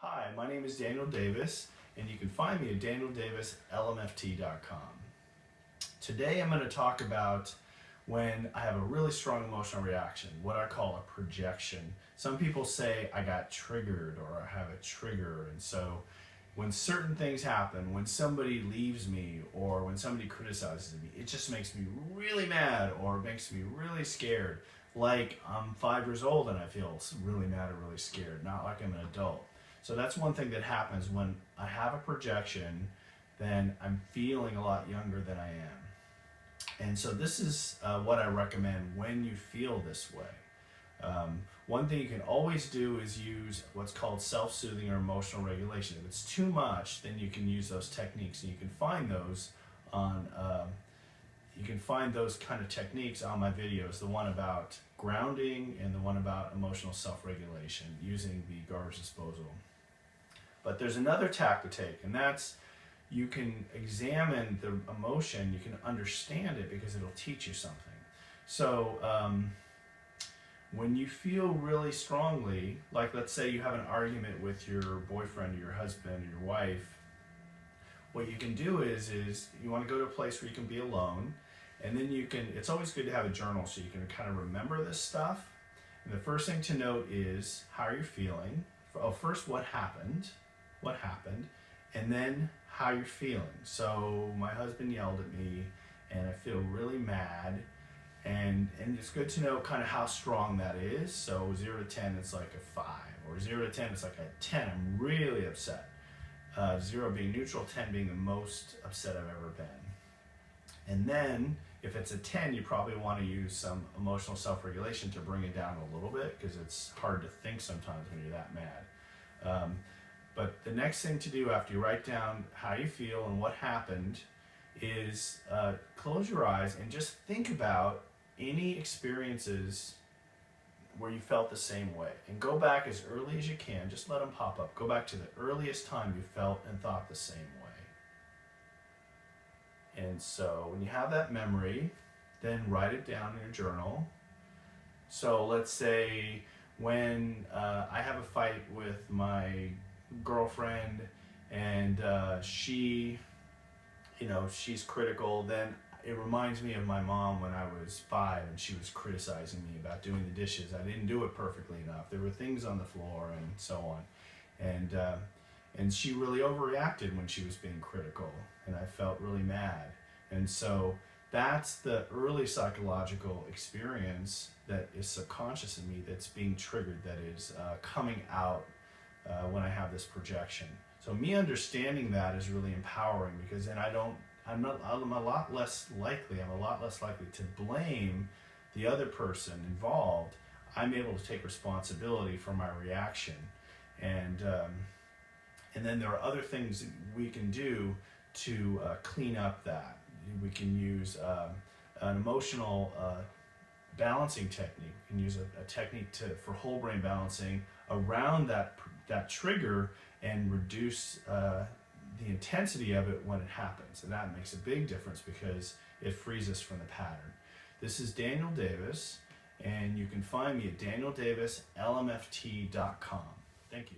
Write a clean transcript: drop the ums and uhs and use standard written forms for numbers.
Hi, my name is Daniel Davis, and you can find me at danieldavislmft.com. Today I'm going to talk about when I have a really strong emotional reaction, what I call a projection. Some people say I got triggered or I have a trigger, and so when certain things happen, when somebody leaves me or when somebody criticizes me, it just makes me really mad or makes me really scared. Like I'm 5 years old and I feel really mad or really scared, not like I'm an adult. So that's one thing that happens when I have a projection, then I'm feeling a lot younger than I am. And so this is what I recommend when you feel this way. One thing you can always do is use what's called self-soothing or emotional regulation. If it's too much, then you can use those techniques, and you can find those on kind of techniques on my videos, the one about grounding and the one about emotional self-regulation using the garbage disposal. But there's another tack to take, and that's you can examine the emotion, you can understand it because it'll teach you something. So when you feel really strongly, like let's say you have an argument with your boyfriend or your husband or your wife, what you can do is you want to go to a place where you can be alone, and then it's always good to have a journal so you can kind of remember this stuff. And the first thing to note is how you're feeling. First, what happened, and then how you're feeling. So my husband yelled at me and I feel really mad, and it's good to know kind of how strong that is. So 0 to 10 it's like a 5, or 0 to 10 it's like a 10, I'm really upset. 0 being neutral, 10 being the most upset I've ever been. And then if it's a 10, you probably want to use some emotional self-regulation to bring it down a little bit, because it's hard to think sometimes when you're that mad. But the next thing to do after you write down how you feel and what happened is close your eyes and just think about any experiences where you felt the same way. And go back as early as you can, just let them pop up. Go back to the earliest time you felt and thought the same way. And so when you have that memory, then write it down in your journal. So let's say when I have a fight with my girlfriend and she's critical, then it reminds me of my mom when I was 5 and she was criticizing me about doing the dishes. I didn't do it perfectly enough. There were things on the floor and so on. And she really overreacted when she was being critical, and I felt really mad. And so that's the early psychological experience that is subconscious in me that's being triggered, that is coming out when I have this projection. So me understanding that is really empowering, because then I'm a lot less likely to blame the other person involved. I'm able to take responsibility for my reaction. And then there are other things that we can do to clean up that. We can use an emotional balancing technique. We can use a technique for whole brain balancing around that trigger and reduce the intensity of it when it happens. And that makes a big difference because it frees us from the pattern. This is Daniel Davis, and you can find me at danieldavislmft.com. Thank you.